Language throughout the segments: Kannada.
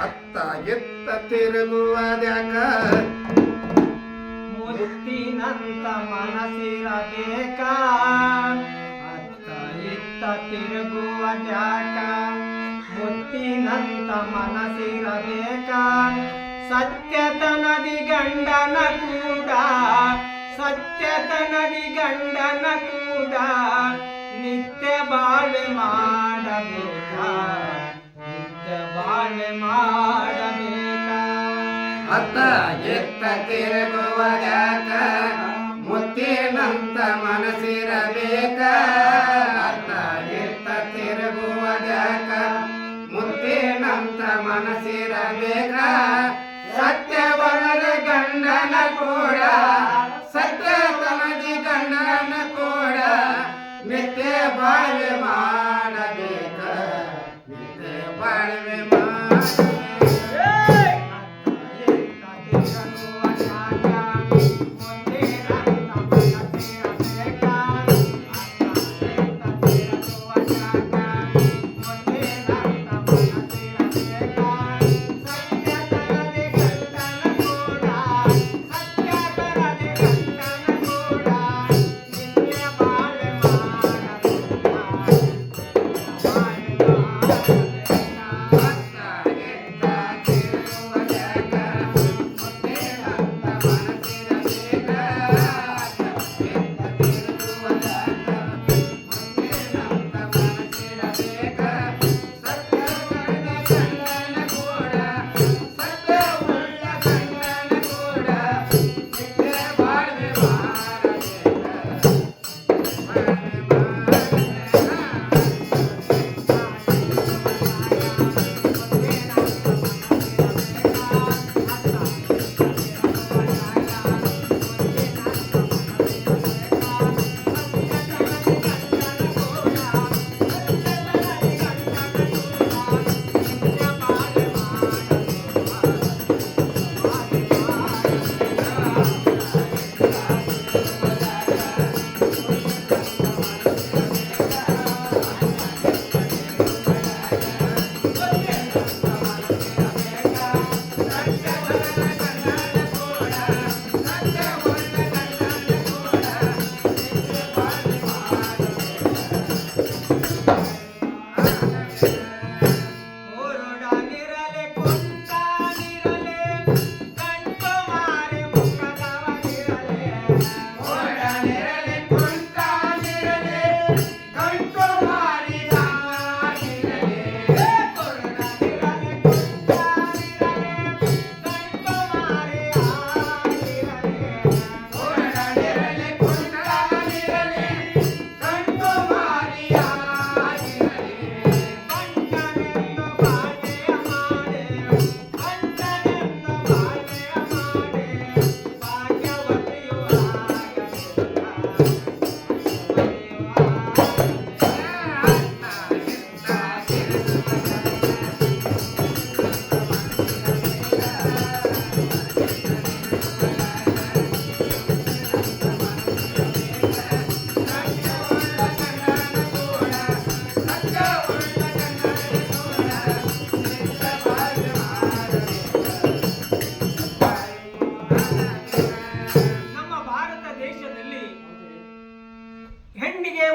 ಅತ್ತ ಎತ್ತ ತಿರುಗುವುದ್ಯಾಕ ಮುತ್ತಿನಂತ ಮನಸ್ಸಿರಬೇಕ ಅತ್ತ ಇತ್ತ ತಿರುಗುವುದ್ಯಾಕ ಮುತ್ತಿನಂತ ಮನಸ್ಸಿರಬೇಕ ಸತ್ಯತನದಿ ಗಂಡನ ಕೂಡ ಸತ್ಯತನದಿ ಗಂಡನ ಕೂಡ ನಿತ್ಯ ಬಾಳ್ವೆ ಮಾಡಬೇಕ ನಿತ್ಯ ಬಾಳ್ವೆ ಮಾಡಬೇಕ ಅತ್ತ ಎತ್ತ ತಿರುಗುವುದ್ಯಾಕ ಮುತ್ತಿನಂತ ಮನಸ್ಸಿರಬೇಕ ಅತ್ತ ಎತ್ತ ತಿರುಗುವುದ್ಯಾಕ ಮುತ್ತಿನಂತ ಮನಸ್ಸಿರಬೇಕ ಸತ್ಯವನದ ಗಂಡನ ಕೂಡ ಸತ್ಯತನದಿ ಗಂಡನ ಕೂಡ ನಿತ್ಯ ಬಾಳ್ವೆ ಮಾಡಬೇಕ ನಿತ್ಯ ಬಾಳ್ವೆ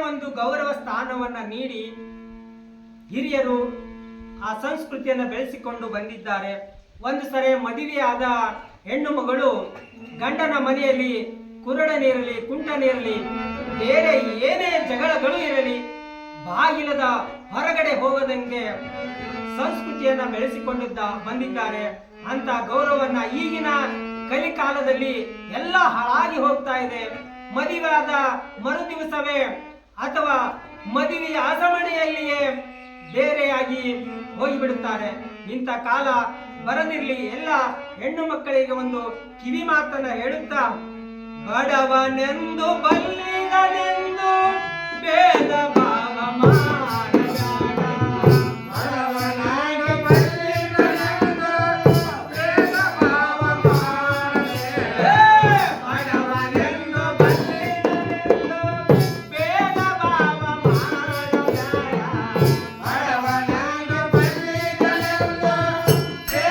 ಒಂದು ಗೌರವ ಸ್ಥಾನವನ್ನ ನೀಡಿ ಹಿರಿಯರು ಆ ಸಂಸ್ಕೃತಿಯನ್ನು ಬೆಳೆಸಿಕೊಂಡು ಬಂದಿದ್ದಾರೆ. ಒಂದು ಸರಿ ಮದುವೆಯಾದ ಹೆಣ್ಣು ಮಗಳು ಗಂಡನ ಮನೆಯಲ್ಲಿ ಕುರುಡನಿರಲಿ ಕುಂಟನಿರಲಿ ಬೇರೆ ಏನೇ ಜಗಳಗಳು ಇರಲಿ ಬಾಗಿಲದ ಹೊರಗಡೆ ಹೋಗದಂಗೆ ಸಂಸ್ಕೃತಿಯನ್ನ ಬೆಳೆಸಿಕೊಂಡಿದ್ದ ಬಂದಿದ್ದಾರೆ. ಅಂತ ಗೌರವವನ್ನ ಈಗಿನ ಕಲಿಕಾಲದಲ್ಲಿ ಎಲ್ಲ ಹಾಳಾಗಿ ಹೋಗ್ತಾ ಇದೆ. ಮದುವೆಯಾದ ಮರು ದಿವಸವೇ ಅಥವಾ ಮದುವೆಯ ಆಸಮಣೆಯಲ್ಲಿಯೇ ಬೇರೆಯಾಗಿ ಹೋಗಿಬಿಡುತ್ತಾರೆ. ಇಂಥ ಕಾಲ ಬರದಿರಲಿ. ಎಲ್ಲ ಹೆಣ್ಣು ಮಕ್ಕಳಿಗೆ ಒಂದು ಕಿವಿ ಮಾತನ್ನ ಹೇಳುತ್ತಾ, ಬಡವನೆಂದು ಬಲ್ಲಿಗನೆಂದು ಭೇದ ಭಾವ ಮಾಡಬೇಡ, ಬಡವನಾಗಿ ಬಲ್ಲಿಗನೆಂದು ಭೇದ ಭಾವ ಮಾಡಬೇಡ, ಬಡವನೆಂದು ಬಲ್ಲಿಗನೆಂದು ಭೇದ ಭಾವ ಮಾಡಬೇಡ, ಬಡವನಾಗಿ ಬಲ್ಲಿಗನೆಂದು ಭೇದ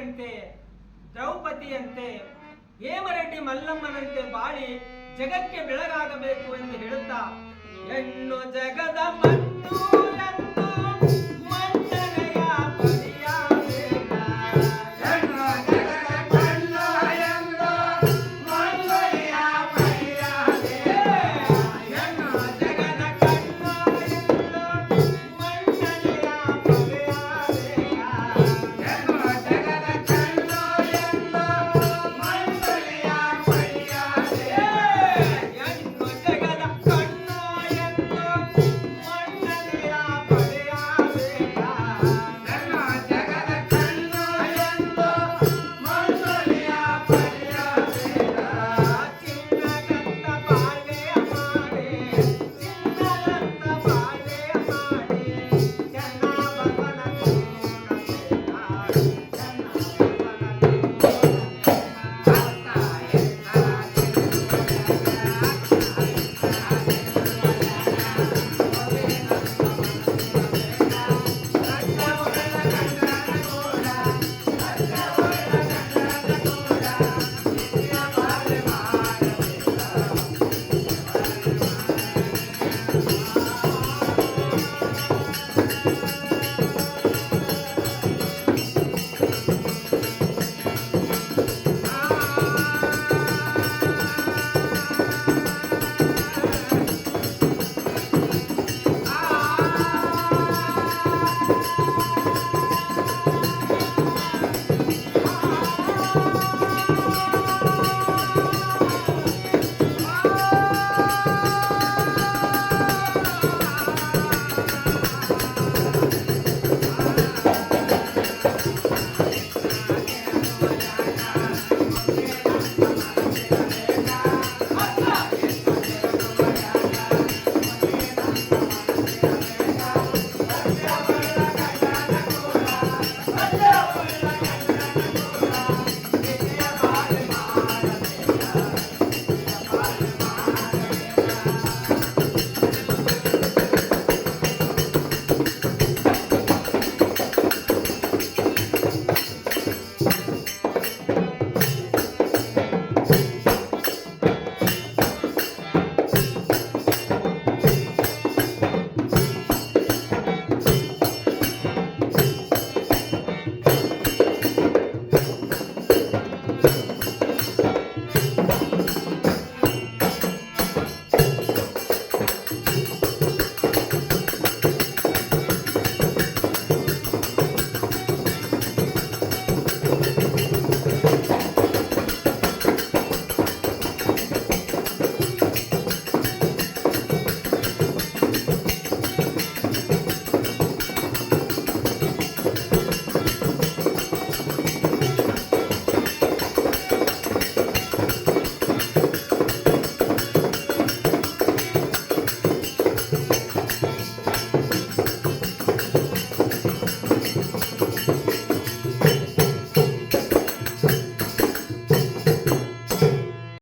ದ್ರೌಪದಿಯಂತೆ ದ್ರೌಪದಿಯಂತೆ ಹೇಮರೆಡ್ಡಿ ಮಲ್ಲಮ್ಮನಂತೆ ಬಾಳಿ ಜಗಕ್ಕೆ ಬೆಳಗಾಗಬೇಕು ಎಂದು ಹೇಳುತ್ತಾ ಹೆಣ್ಣು ಜಗದ ಮಣ್ಣು